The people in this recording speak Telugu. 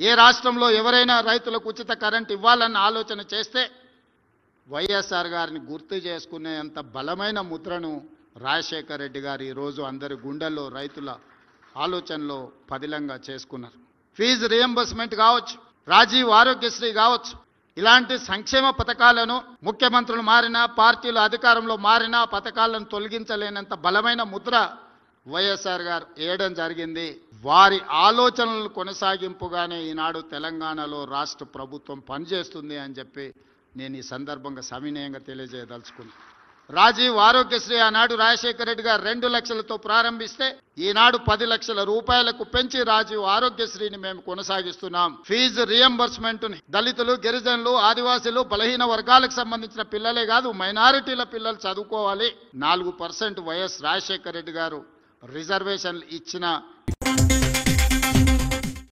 ఏ రాష్ట్రంలో ఎవరైనా రైతులకు ఉచిత కరెంట్ ఇవ్వాలన్న ఆలోచన చేస్తే వైఎస్ఆర్ గారిని గుర్తు చేసుకునేంత బలమైన ముద్రను రాజశేఖర రెడ్డి గారు ఈరోజు అందరి గుండెల్లో రైతుల ఆలోచనలో పదిలంగా చేసుకున్నారు. ఫీజు రియంబర్స్మెంట్ కావచ్చు, రాజీవ్ ఆరోగ్యశ్రీ కావచ్చు, ఇలాంటి సంక్షేమ పథకాలను ముఖ్యమంత్రులు మారినా, పార్టీలు అధికారంలో మారినా పథకాలను తొలగించలేనంత బలమైన ముద్ర వైఎస్ఆర్ గారు వేయడం జరిగింది. వారి ఆలోచనలు కొనసాగింపుగానే ఈనాడు తెలంగాణలో రాష్ట్ర ప్రభుత్వం పనిచేస్తుంది అని చెప్పి నేను ఈ సందర్భంగా సవినయంగా తెలియజేయదలుచుకున్నాను. రాజీవ్ ఆరోగ్యశ్రీ ఆనాడు రాజశేఖర రెడ్డి గారు 2 లక్షలతో ప్రారంభిస్తే ఈనాడు 10 లక్షల రూపాయలకు పెంచి రాజీవ్ ఆరోగ్యశ్రీని మేము కొనసాగిస్తున్నాం. ఫీజు రియంబర్స్మెంట్ని దళితులు, గిరిజనులు, ఆదివాసీలు, బలహీన వర్గాలకు సంబంధించిన పిల్లలే కాదు, మైనారిటీల పిల్లలు చదువుకోవాలి. 4% వైఎస్ రాజశేఖర రెడ్డి గారు రిజర్వేషన్లు ఇచ్చిన